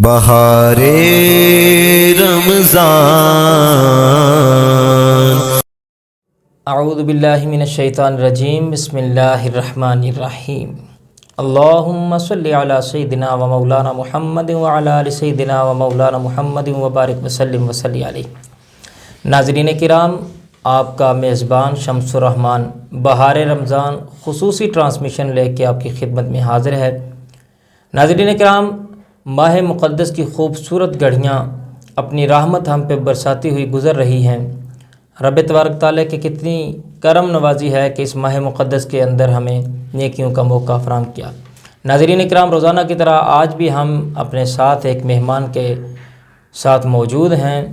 بہار رمضان۔ اعوذ باللہ من الشیطان الرجیم، بسم اللہ الرحمن الرحیم۔ اللہم صلی علی سیدنا و مولانا محمد وعلی آل سیدنا و مولانا محمد وبارک وسلم وصلی علیہ۔ ناظرین کرام، آپ کا میزبان شمس الرحمن بہار رمضان خصوصی ٹرانسمیشن لے کے آپ کی خدمت میں حاضر ہے۔ ناظرین کرام، ماہ مقدس کی خوبصورت گھڑیاں اپنی رحمت ہم پہ برساتی ہوئی گزر رہی ہیں۔ رب تبارک تعالیٰ کی کتنی کرم نوازی ہے کہ اس ماہ مقدس کے اندر ہمیں نیکیوں کا موقع فراہم کیا۔ ناظرین کرام، روزانہ کی طرح آج بھی ہم اپنے ساتھ ایک مہمان کے ساتھ موجود ہیں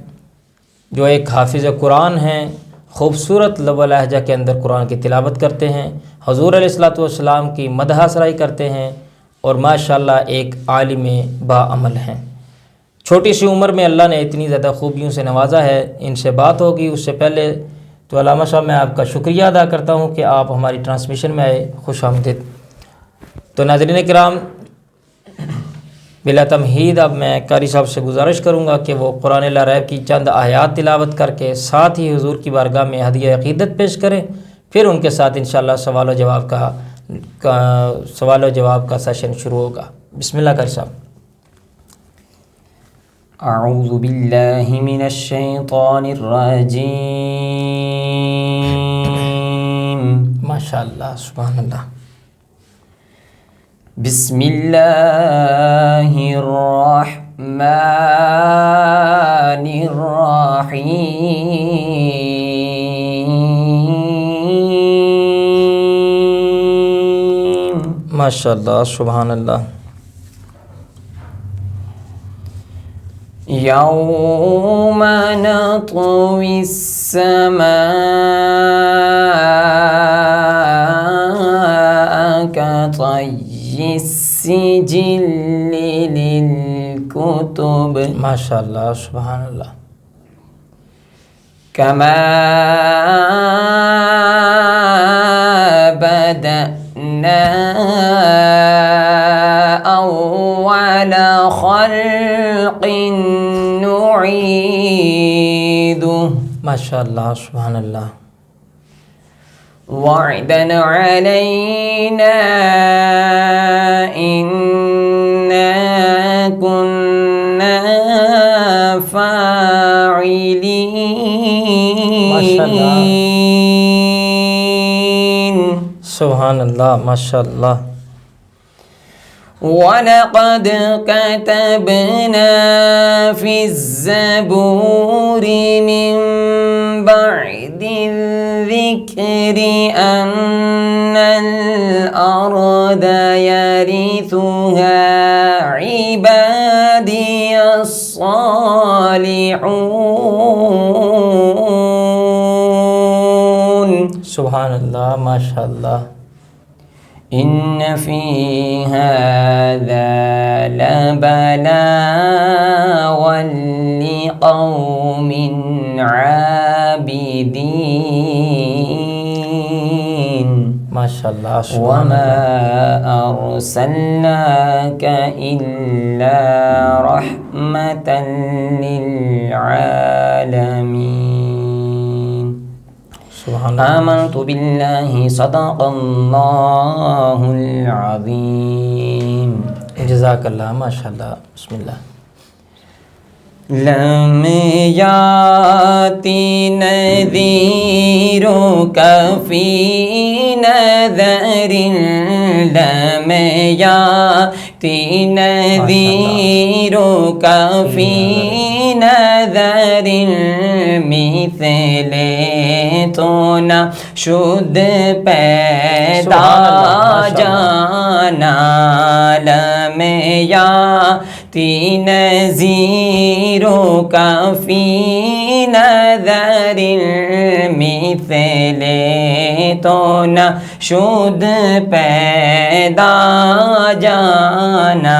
جو ایک حافظ قرآن ہیں، خوبصورت لب و لہجہ کے اندر قرآن کی تلاوت کرتے ہیں، حضور علیہ الصلوۃ والسلام کی مدح سرائی کرتے ہیں اور ماشاءاللہ ایک عالم باعمل ہیں۔ چھوٹی سی عمر میں اللہ نے اتنی زیادہ خوبیوں سے نوازا ہے۔ ان سے بات ہوگی، اس سے پہلے تو علامہ صاحب میں آپ کا شکریہ ادا کرتا ہوں کہ آپ ہماری ٹرانسمیشن میں آئے، خوش آمدید۔ تو ناظرین کرام، بلا تمہید اب میں قاری صاحب سے گزارش کروں گا کہ وہ قرآن لا ریب کی چند آیات تلاوت کر کے ساتھ ہی حضور کی بارگاہ میں ہدیہ عقیدت پیش کریں، پھر ان کے ساتھ انشاءاللہ سوال و جواب کا سیشن شروع ہوگا۔ بسم اللہ قاری صاحب۔ اعوذ باللہ من الشیطان الرجیم۔ ماشاءاللہ، سبحان اللہ۔ بسم اللہ الرحمن الرحیم۔ ماشاءاللہ، سبحان اللہ۔ یوم نطوی السماء کطی السجل للکتب۔ ماشاءاللہ، سبحان اللہ۔ کما بدأنا اول خلق نعیدہ۔ ماشاءاللہ، سبحان اللہ۔ وعدا علینا انا كنا فاعلین۔ سبحان اللہ، ماشاءاللہ۔ وَلَقَدْ كَتَبْنَا فِي الزَّبُورِ مِن بَعْدِ الذِّكْرِ أَنَّ الْأَرْضَ يَرِثُهَا عِبَادِيَ الصَّالِحُونَ۔ سبحان اللہ، ماشاءاللہ۔ ان فی هذا لبلاغا لقوم عابدین۔ ماشاءاللہ، وما ارسلناک الا رحمة للعالمین۔ سبحان اللہ۔ آمنت باللہ صدق اللہ العظیم۔ جزاک اللہ، ماشاءاللہ۔ بسم اللہ۔ لم یاتی نذیرک فی نذر، لم یاتی نذیرک فی نذر مثل تو نہ شد پیدا جانا، لم یاتی نذیرک فی نذر مثل تو نہ شد پیدا جانا۔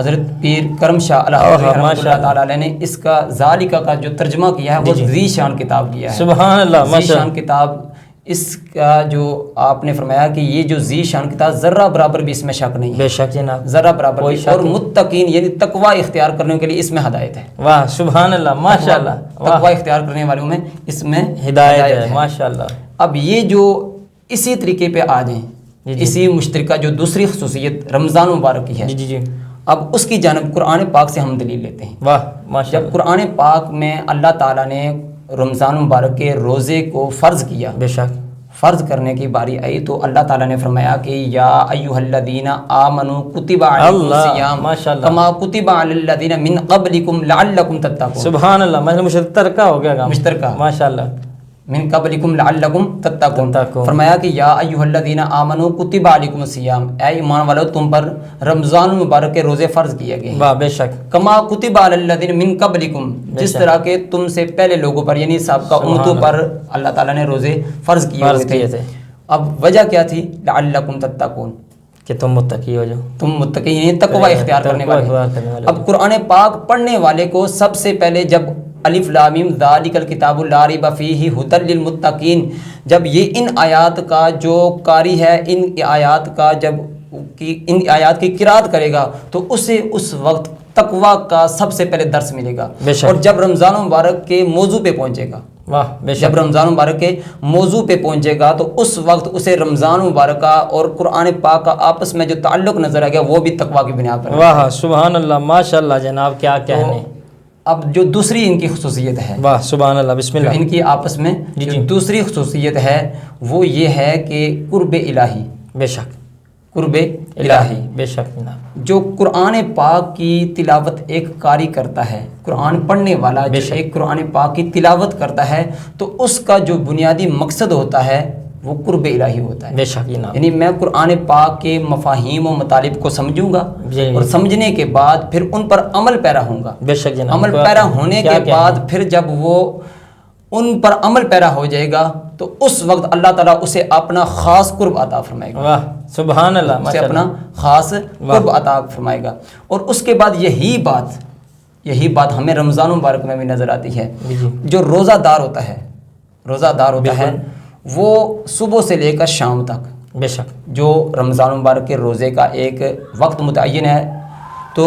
حضرت پیر کرم شاہ رحمۃ اللہ تعالیٰ علیہ نے اس کا ذالکہ کا جو ترجمہ کیا ہے وہ ذی شان کتاب کیا ہے. سبحان اللہ. ذی شان کتاب، اس کا جو آپ نے فرمایا کہ یہ جو ذی شان کتاب ذرہ برابر بھی اس میں شک نہیں ہے. بے شک جناب، ذرہ برابر بھی. اور متقین یعنی تقوی اختیار کرنے کے لیے اس میں ہدایت ہے. واہ سبحان اللہ ماشاء اللہ. تقوی اختیار کرنے والوں میں اس میں ہدایت ہے ماشاء اللہ. اب یہ جو اسی طریقے پہ آ جائیں، اسی مشترکہ جو دوسری خصوصیت رمضان مبارک کی ہے، جی جی، اب اس کی جانب قرآن پاک سے ہم دلیل لیتے ہیں. واہ ماشاء اللہ. جب قرآن پاک میں اللہ تعالیٰ نے رمضان مبارک کے روزے کو فرض کیا، بے شک فرض کرنے کی باری آئی تو اللہ تعالیٰ نے فرمایا کہ یا ایھا الذین آمنوا کتب علیکم الصیام کما کتب علی الذین من قبلکم لعلکم تتقون. سبحان اللہ. مطلب مشترکہ ہو گیا کام. مشترکہ ماشاء اللہ. من قبلکم لعلکم تتقون. فرمایا کہ یا ایھا الذین آمنوا کتب علیکم الصیام، اے ایمان والو تم پر رمضان مبارک کے روزے فرض کیے گئے ہیں. واہ بے شک. کما کتب علی الذین من قبلکم، جس طرح کہ تم سے پہلے لوگوں پر یعنی سابقہ امتوں پر اللہ تعالیٰ نے روزے فرض کیے ہوئے تھے. اب وجہ کیا تھی؟ لعلکم تتقون، کہ تم متقی ہو جاؤ، تم متقی یعنی تقوی اختیار کرنے والے. اب قرآن پاک پڑھنے والے کو سب سے پہلے جب الف لام میم ذالک الکتاب لا ریب فیہ ھدی للمتقین، جب یہ ان آیات کا جو قاری ہے ان آیات کا جب ان آیات کی قرات کرے گا تو اسے اس وقت تقوی کا سب سے پہلے درس ملے گا. اور جب رمضان مبارک کے موضوع پہ پہنچے گا، جب رمضان مبارک کے موضوع پہ پہنچے گا تو اس وقت اسے رمضان مبارک کا اور قرآن پاک کا آپس میں جو تعلق نظر آئے گا وہ بھی تقوی کی بنیاد پر. واہ سبحان اللہ ماشاء اللہ جناب، کیا کہنے. اب جو دوسری ان کی خصوصیت ہے، واہ سبحان اللہ بسم اللہ، ان کی آپس میں جو دوسری خصوصیت ہے وہ یہ ہے کہ قرب الہی. بے شک قرب الہی. بے شک جناب. جو قرآن پاک کی تلاوت ایک قاری کرتا ہے، قرآن پڑھنے والا جو ایک قرآن پاک کی تلاوت کرتا ہے تو اس کا جو بنیادی مقصد ہوتا ہے وہ قرب الہی ہوتا ہے. بے شک جناب. یعنی میں قرآن پاک کے مفاہیم و مطالب کو سمجھوں گا اور سمجھنے کے بعد پھر ان پر عمل پیرا ہوں گا. بے شک جناب. عمل پیرا ہونے کے بعد پھر جب وہ ان پر عمل پیرا ہو جائے گا تو اس وقت اللہ تعالیٰ اسے اپنا خاص قرب عطا فرمائے گا. واہ سبحان اللہ. اسے اپنا خاص قرب عطا فرمائے گا. اور اس کے بعد یہی بات ہمیں رمضان مبارک میں بھی نظر آتی ہے. جو روزہ دار ہوتا ہے وہ صبح سے لے کر شام تک، بے شک جو رمضان مبارک کے روزے کا ایک وقت متعین ہے تو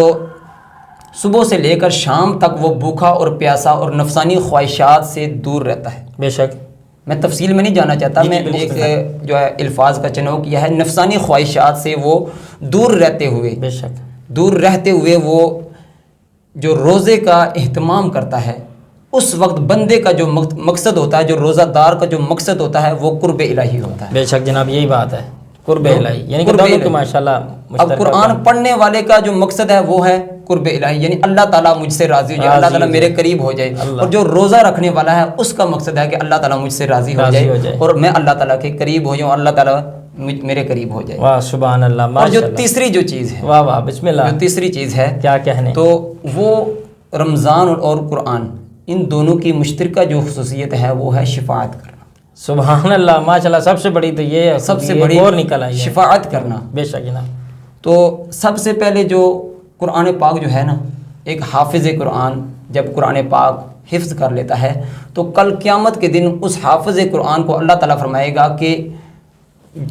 صبح سے لے کر شام تک وہ بھوکا اور پیاسا اور نفسانی خواہشات سے دور رہتا ہے. بے شک. میں تفصیل میں نہیں جانا چاہتا، میں ایک جو ہے الفاظ کا چناؤ کیا ہے. نفسانی خواہشات سے وہ دور رہتے ہوئے، بے شک دور رہتے ہوئے وہ جو روزے کا اہتمام کرتا ہے اس وقت بندے کا جو مقصد ہوتا ہے، جو روزہ دار کا جو مقصد ہوتا ہے وہ قرب الہی ہوتا ہے. بے شک جناب یہی بات ہے، قرب الہی یعنی کہ دونوں کی ماشاءاللہ. اب قرآن پڑھنے والے کا جو مقصد ہے وہ ہے قرب الہی، یعنی اللہ تعالیٰ مجھ سے راضی ہو جائے، اللہ تعالیٰ میرے قریب ہو جائے. اور جو روزہ رکھنے والا ہے اس کا مقصد ہے کہ اللہ تعالیٰ مجھ سے راضی ہو جائے اور میں اللہ تعالیٰ کے قریب ہو جاؤں، اللہ تعالیٰ میرے قریب ہو جائے. واہ سبحان اللہ. اور جو تیسری جو چیز ہے، واہ واہ بسم اللہ، جو تیسری چیز ہے کیا کہنے، تو وہ رمضان اور قرآن ان دونوں کی مشترکہ جو خصوصیت ہے وہ ہے شفاعت کرنا. سبحان اللہ ماشاءاللہ. سب سے بڑی تو یہ ہے، سب سے بڑی اور نکل آئی شفاعت کرنا. بے شک جناب. تو سب سے پہلے جو قرآن پاک جو ہے نا، ایک حافظ قرآن جب قرآن پاک حفظ کر لیتا ہے تو کل قیامت کے دن اس حافظ قرآن کو اللہ تعالیٰ فرمائے گا کہ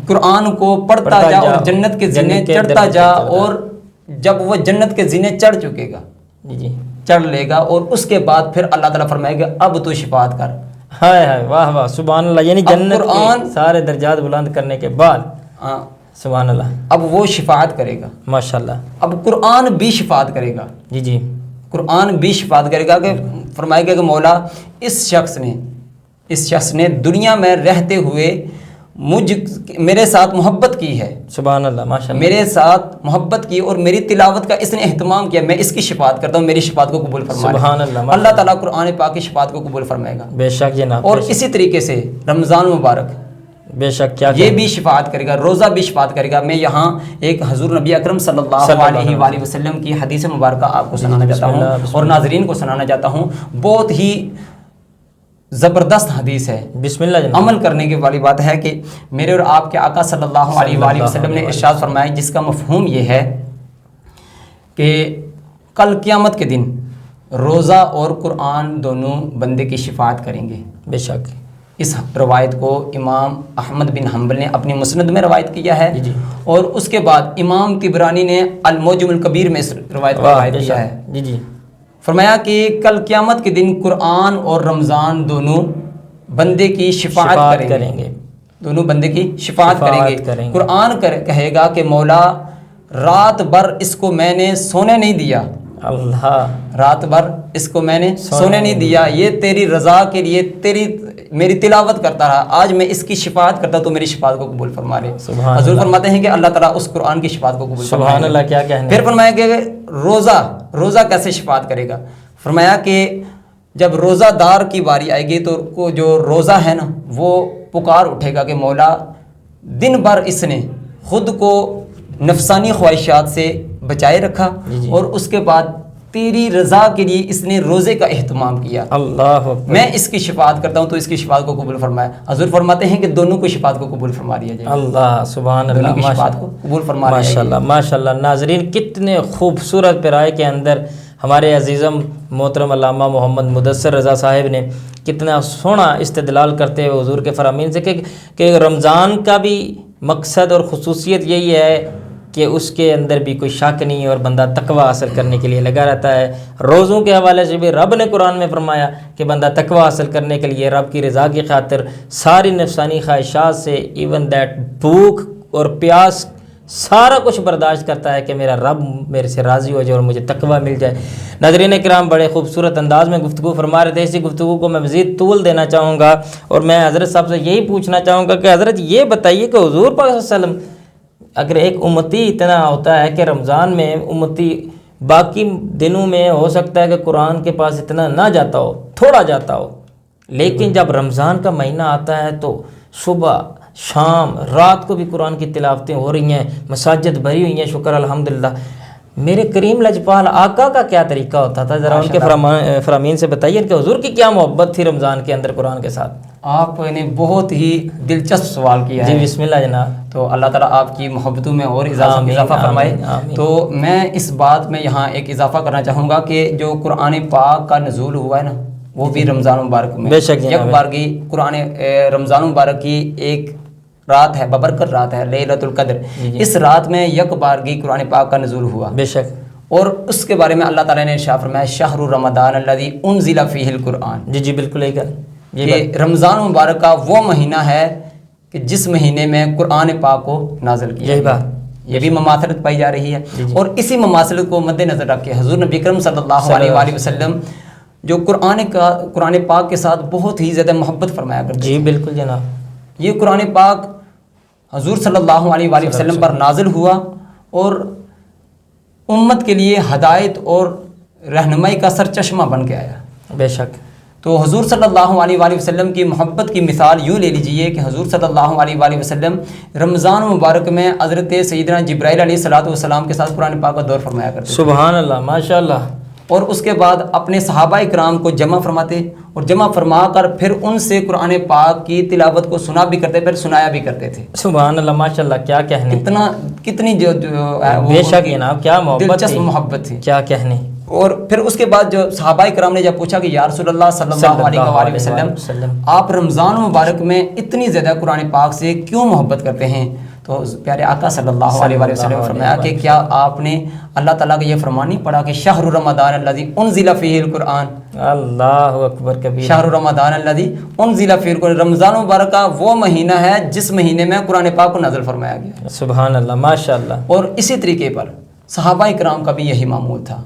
قرآن کو پڑھتا جا اور جنت کے زینے چڑھتا جا. اور جب وہ جنت کے زینے چڑھ چکے گا، چڑھ لے گا، اور اس کے بعد پھر اللہ تعالیٰ فرمائے گا اب تو شفاعت کر. ہائے ہائے واہ واہ سبحان اللہ. یعنی جنت کے سارے درجات بلند کرنے کے بعد سبحان اللہ اب وہ شفاعت کرے گا. ماشاءاللہ. اب قرآن بھی شفاعت کرے گا. جی قرآن بھی شفاعت کرے گا کہ فرمائے گا کہ مولا اس شخص نے دنیا میں رہتے ہوئے میرے ساتھ محبت کی ہے. سبحان اللہ ماشاءاللہ. میرے ساتھ محبت کی اور میری تلاوت کا اس نے اہتمام کیا، میں اس کی شفاعت کرتا ہوں، میری شفاعت کو قبول فرمائے. سبحان اللہ. اللہ تعالیٰ قرآن پاک کی شفاعت کو قبول فرمائے گا. بے شک جناب. اور اسی طریقے سے رمضان مبارک بے شک کیا یہ بھی شفاعت کرے گا، روزہ بھی شفاعت کرے گا. میں یہاں ایک حضور نبی اکرم صلی اللہ علیہ وآلہ وسلم کی حدیث مبارکہ آپ کو سنانا چاہتا ہوں اور ناظرین کو سنانا چاہتا ہوں. بہت ہی زبردست حدیث ہے. بسم اللہ جناب. عمل کرنے کی والی بات ہے کہ میرے اور آپ کے آقا صلی اللہ علیہ وآلہ وسلم نے ارشاد فرمایا جس کا مفہوم یہ ہے کہ کل قیامت کے دن روزہ اور قرآن دونوں بندے کی شفاعت کریں گے. بے شک. اس روایت کو امام احمد بن حنبل نے اپنی مسند میں روایت کیا ہے. جی. اور اس کے بعد امام طبرانی نے المعجم الکبیر میں اس روایت کو روایت کیا ہے. جی جی. فرمایا کہ کل قیامت کے دن قرآن اور رمضان دونوں بندے کی شفاعت کریں گے. دونوں بندے کی شفاعت کریں گے. قرآن کہے گا کہ مولا رات بھر اس کو میں نے سونے نہیں دیا. اللہ. رات بھر اس کو میں نے سونے نہیں دیا، یہ تیری رضا کے لیے میری تلاوت کرتا رہا، آج میں اس کی شفاعت کرتا تو میری شفاعت کو قبول فرما لے. حضور فرماتے ہیں کہ اللہ تعالیٰ اس قرآن کی شفاعت کو قبول فرمائے. سبحان اللہ. کیا کہنے. پھر فرمایا کہ روزہ کیسے شفاعت کرے گا. فرمایا کہ جب روزہ دار کی باری آئے گی تو جو روزہ ہے نا وہ پکار اٹھے گا کہ مولا دن بھر اس نے خود کو نفسانی خواہشات سے بچائے رکھا اور اس کے بعد تیری رضا کے لیے اس نے روزے کا اہتمام کیا. اللہ. میں اس کی شفاعت کرتا ہوں تو اس کی شفاعت کو قبول فرمائے. حضور فرماتے ہیں کہ دونوں کو شفاعت کو قبول فرما دیا جائے. اللہ. سبحان اللہ. دونوں کی شفاعت کو قبول فرما دیا. ماشاءاللہ ماشاءاللہ. ناظرین کتنے خوبصورت پیرائے کے اندر ہمارے عزیزم محترم علامہ محمد مدثر رضا صاحب نے کتنا سونا استدلال کرتے ہوئے حضور کے فرامین سے کہ رمضان کا بھی مقصد اور خصوصیت یہی ہے کہ اس کے اندر بھی کوئی شک نہیں ہے اور بندہ تقوی حاصل کرنے کے لیے لگا رہتا ہے. روزوں کے حوالے سے بھی رب نے قرآن میں فرمایا کہ بندہ تقوی حاصل کرنے کے لیے رب کی رضا کی خاطر ساری نفسانی خواہشات سے ایون دیٹ بھوک اور پیاس سارا کچھ برداشت کرتا ہے کہ میرا رب میرے سے راضی ہو جائے اور مجھے تقوی مل جائے. ناظرین کرام بڑے خوبصورت انداز میں گفتگو فرما رہے تھے. اسی گفتگو کو میں مزید طول دینا چاہوں گا اور میں حضرت صاحب سے یہی پوچھنا چاہوں گا کہ حضرت یہ بتائیے کہ حضور پاک صلی اللہ علیہ وسلم اگر ایک امتی اتنا ہوتا ہے کہ رمضان میں امتی باقی دنوں میں ہو سکتا ہے کہ قرآن کے پاس اتنا نہ جاتا ہو، تھوڑا جاتا ہو، لیکن جب رمضان کا مہینہ آتا ہے تو صبح شام رات کو بھی قرآن کی تلاوتیں ہو رہی ہیں، مساجد بھری ہوئی ہیں. شکر الحمدللہ. میرے کریم لجپال آقا کا کیا طریقہ ہوتا تھا، ذرا ان کے فرامین سے بتائیے کہ حضور کی کیا محبت تھی رمضان کے اندر قرآن کے ساتھ. آپ نے بہت ہی دلچسپ سوال کیا ہے. جی بسم اللہ جناب. تو اللہ تعالیٰ آپ کی محبتوں میں اور اضافہ فرمائے. تو میں اس بات میں یہاں ایک اضافہ کرنا چاہوں گا کہ جو قرآن پاک کا نزول ہوا ہے نا وہ بھی رمضان مبارک میں. یک بارگی قرآن رمضان مبارک کی ایک رات ہے، ببرکت رات ہے، لیلۃ القدر. اس رات میں یک بارگی قرآن پاک کا نزول ہوا. بے شک. اور اس کے بارے میں اللہ تعالیٰ نے ارشاد فرمایا شہر رمضان الذی انزل فیہ القرآن. جی بالکل ایک کہ رمضان مبارک کا وہ مہینہ ہے کہ جس مہینے میں قرآن پاک کو نازل کیا. یہی بات. یہ بھی مماثلت پائی جا رہی ہے. اور اسی مماثلت کو مد نظر رکھ کے حضور نبی اکرم صلی اللہ علیہ وآلہ وسلم جو قرآن پاک کے ساتھ بہت ہی زیادہ محبت فرمایا کرتے. جی بالکل جناب. یہ قرآن پاک حضور صلی اللہ علیہ وآلہ وسلم پر نازل ہوا اور امت کے لیے ہدایت اور رہنمائی کا سرچشمہ بن کے آیا. بے شک. تو حضور صلی اللہ علیہ وآلہ وسلم کی محبت کی مثال یوں لے لیجئے کہ حضور صلی اللہ علیہ وآلہ وسلم رمضان مبارک میں حضرت سیدنا جبرائیل علیہ السلام کے ساتھ قرآن پاک کا دور فرمایا کرتے. سبحان اللہ ماشاءاللہ. اور اس کے بعد اپنے صحابہ کرام کو جمع فرماتے اور جمع فرما کر پھر ان سے قرآن پاک کی تلاوت کو سنا بھی کرتے پھر سنایا بھی کرتے تھے. سبحان اللہ ماشاءاللہ. کیا کہنے. کتنی جو بے شک جناب کیا دلچسپ محبت تھی. کیا کہنے. اور پھر اس کے بعد جو صحابہ کرام نے جب پوچھا کہ یا رسول اللہ صلی اللہ علیہ وآلہ وسلم آپ رمضان مبارک میں اتنی زیادہ قرآن پاک سے کیوں محبت کرتے ہیں، تو پیارے آقا صلی اللہ علیہ وآلہ وسلم نے فرمایا کہ کیا آپ نے اللہ تعالیٰ کا یہ فرمان نہیں پڑھا کہ شہر رمضان الذی انزل فیہ القرآن. اللہ اکبر کبیر. شہر رمضان الذی انزل فیہ القرآن. رمضان مبارک کا وہ مہینہ ہے جس مہینے میں قرآن پاک کو نازل فرمایا گیا. سبحان اللہ ماشاءاللہ. اور اسی طریقے پر صحابہ کرام کا بھی یہی معمول تھا.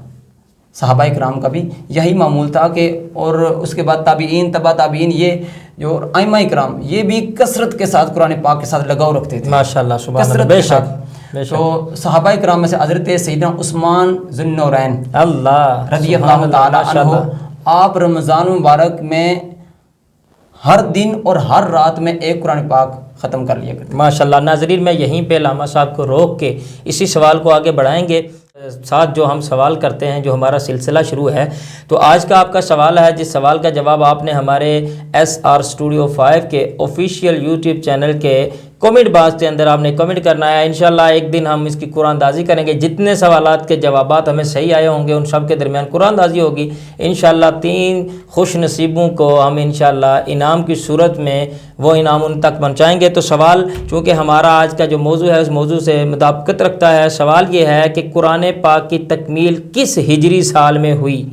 صحابہ کرام کا بھی یہی معمول تھا کہ اور اس کے بعد تابعین تبع تابعین یہ جو ائمہ کرام یہ بھی کثرت کے ساتھ قرآن پاک کے ساتھ لگاؤ رکھتے تھے. ماشاءاللہ سبحان اللہ. بے شک. تو صحابہ کرام میں سے حضرت سیدنا عثمان ذو النورین اللہ رضی اللہ تعالی عنہ آپ رمضان مبارک میں ہر دن اور ہر رات میں ایک قرآن پاک ختم کر لیا کرتے. ماشاءاللہ. ناظرین میں یہیں پہ علامہ صاحب کو روک کے اسی سوال کو آگے بڑھائیں گے. ساتھ جو ہم سوال کرتے ہیں جو ہمارا سلسلہ شروع ہے تو آج کا آپ کا سوال ہے جس سوال کا جواب آپ نے ہمارے SR Studio 5 کے آفیشیل YouTube چینل کے کمنٹ باکس کے اندر آپ نے کمنٹ کرنا ہے. انشاءاللہ ایک دن ہم اس کی قرآن دازی کریں گے. جتنے سوالات کے جوابات ہمیں صحیح آئے ہوں گے ان سب کے درمیان قرآن دازی ہوگی. انشاءاللہ 3 خوش نصیبوں کو ہم انشاءاللہ انعام کی صورت میں وہ انعام ان تک پہنچائیں گے. تو سوال چونکہ ہمارا آج کا جو موضوع ہے اس موضوع سے مطابقت رکھتا ہے. سوال یہ ہے کہ قرآن پاک کی تکمیل کس ہجری سال میں ہوئی؟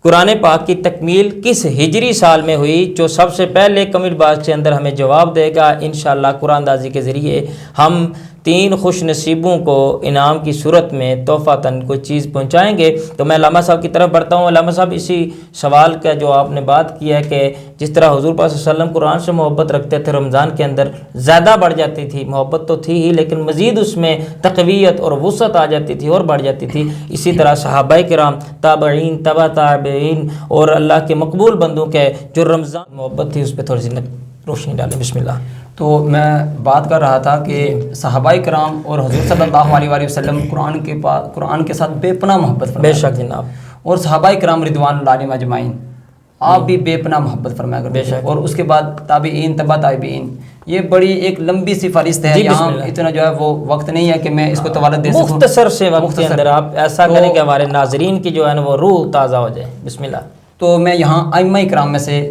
قرآن پاک کی تکمیل کس ہجری سال میں ہوئی؟ جو سب سے پہلے کمنٹ باکس کے اندر ہمیں جواب دے گا انشاءاللہ قرآن دازی کے ذریعے ہم 3 خوش نصیبوں کو انعام کی صورت میں تحفۃً کوئی چیز پہنچائیں گے. تو میں علامہ صاحب کی طرف بڑھتا ہوں. علامہ صاحب اسی سوال کا جو آپ نے بات کی ہے کہ جس طرح حضور پاک صلی اللہ علیہ وسلم قرآن سے محبت رکھتے تھے رمضان کے اندر زیادہ بڑھ جاتی تھی. محبت تو تھی ہی لیکن مزید اس میں تقویت اور وسعت آ جاتی تھی اور بڑھ جاتی تھی. اسی طرح صحابہ کرام، تابعین، تبع تابعین اور اللہ کے مقبول بندوں کے جو رمضان محبت تھی اس پہ تھوڑی سی روشنی ڈالیں. بسم اللہ. تو میں بات کر رہا تھا کہ صحابہ کرام اور حضور صلی اللہ علیہ وآلہ وسلم قرآن کے ساتھ بے پناہ محبت فرمایا. بے شک جناب. اور صحابہ کرام رضوان اللہ علیہم اجمعین آپ بھی بے پناہ محبت فرمایا کرتے ہیں. اور اس کے بعد تابعین، تبع تابعین، یہ بڑی ایک لمبی سی فہرست ہے. یہاں اتنا جو ہے وہ وقت نہیں ہے کہ میں اس کو طوالت دے سکوں. مختصر سے وقت کے اندر آپ ایسا کریں کہ ہمارے ناظرین کی جو ہے نا وہ روح تازہ ہو جائے. بسم اللہ. تو میں یہاں ائمہ کرام میں سے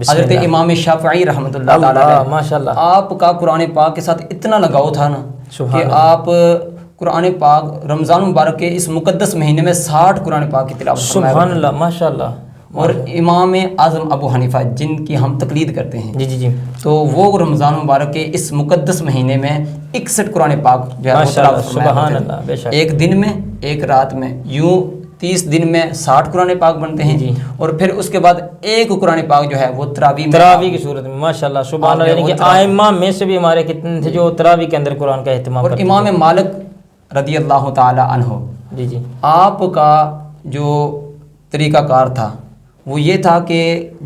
حضرت امام شافعی رحمۃ اللہ تعالیٰ علیہ، ماشاءاللہ، آپ کا قرآن پاک کے ساتھ اتنا لگاؤ تھا نا کہ آپ قرآن پاک رمضان مبارک کے اس مقدس مہینے میں 60 قرآن پاک کی تلاوت. سبحان اللہ، ماشاءاللہ. اور امام اعظم ابو حنیفہ جن کی ہم تقلید کرتے ہیں، جی جی جی، تو وہ رمضان مبارک کے اس مقدس مہینے میں 61 قرآن پاک جو ہے سبحان اللہ، بے شک، ایک دن میں ایک رات میں، یوں 30 دن میں 60 قرآن پاک بنتے ہیں جی. اور پھر اس کے بعد ایک قرآن پاک جو ہے وہ تراویح کی صورت میں ماشاءاللہ سبحان اللہ. یعنی کہ ائمہ میں سے بھی ہمارے کتنے تھے جو تراویح کے اندر قرآن کا اہتمام کرتے تھے. اور امام مالک رضی اللہ تعالی عنہ، جی جی، آپ کا جو طریقہ کار تھا وہ یہ تھا کہ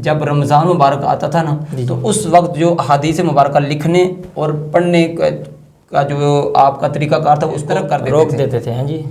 جب رمضان مبارک آتا تھا نا تو اس وقت جو احادیث مبارکہ لکھنے اور پڑھنے کا جو آپ کا طریقہ کار تھا اس طرح روک دیتے تھے. ہاں جی.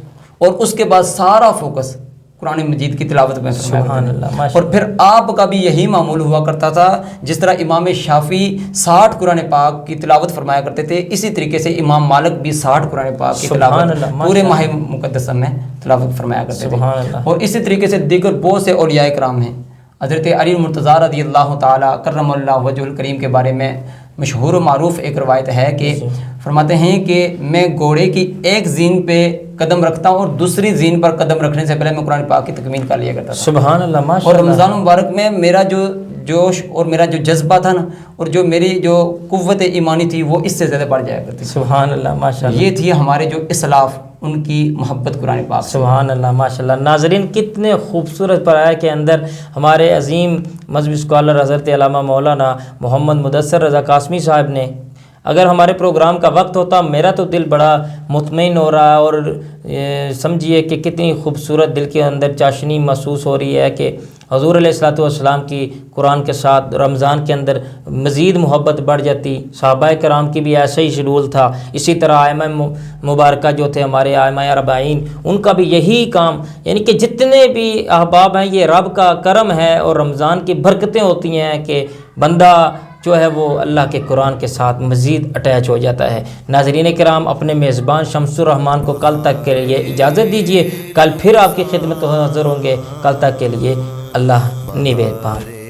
اور اس کے بعد سارا فوکس قرآن مجید کی تلاوت میں. سبحان اللہ. اور پھر آپ کا بھی یہی معمول ہوا کرتا تھا جس طرح امام شافعی 60 قرآن پاک کی تلاوت فرمایا کرتے تھے، اسی طریقے سے امام مالک بھی 60 قرآن پاک کی تلاوت پورے ماہ مقدسہ میں تلاوت فرمایا کرتے تھے. اور اسی طریقے سے دیگر بہت سے اولیاء کرام ہیں. حضرت علی مرتضیٰ رضی اللہ تعالیٰ کرم اللہ وجہ الکریم کے بارے میں مشہور و معروف ایک روایت ہے کہ فرماتے ہیں کہ میں گھوڑے کی ایک زین پہ قدم رکھتا ہوں اور دوسری زین پر قدم رکھنے سے پہلے میں قرآن پاک کی تکمیل کر لیا کرتا تھا. سبحان اللہ، ماشاءاللہ. اور رمضان مبارک میں میرا جو جوش اور میرا جو جذبہ تھا نا اور جو میری جو قوت ایمانی تھی وہ اس سے زیادہ بڑھ جایا کرتی. سبحان اللہ، ماشاءاللہ. یہ تھی ہمارے جو اسلاف ان کی محبت قرآن پاک. سبحان اللہ، ماشاءاللہ. ناظرین کتنے خوبصورت پڑھایا کے اندر ہمارے عظیم مذہبی اسکالر حضرت علامہ مولانا محمد مدثر رضا قاسمی صاحب نے، اگر ہمارے پروگرام کا وقت ہوتا میرا تو دل بڑا مطمئن ہو رہا ہے اور سمجھیے کہ کتنی خوبصورت دل کے اندر چاشنی محسوس ہو رہی ہے کہ حضور علیہ الصلوۃ والسلام کی قرآن کے ساتھ رمضان کے اندر مزید محبت بڑھ جاتی. صحابہ کرام کی بھی ایسا ہی شیڈول تھا. اسی طرح ائمہ مبارکہ جو تھے ہمارے ائمہ اربعین ان کا بھی یہی کام، یعنی کہ جتنے بھی احباب ہیں یہ رب کا کرم ہے اور رمضان کی برکتیں ہوتی ہیں کہ بندہ جو ہے وہ اللہ کے قرآن کے ساتھ مزید اٹیچ ہو جاتا ہے. ناظرین کرام اپنے میزبان شمس الرحمان کو کل تک کے لیے اجازت دیجیے. کل پھر آپ کی خدمت حاضر ہوں گے. کل تک کے لیے اللہ نگہبان.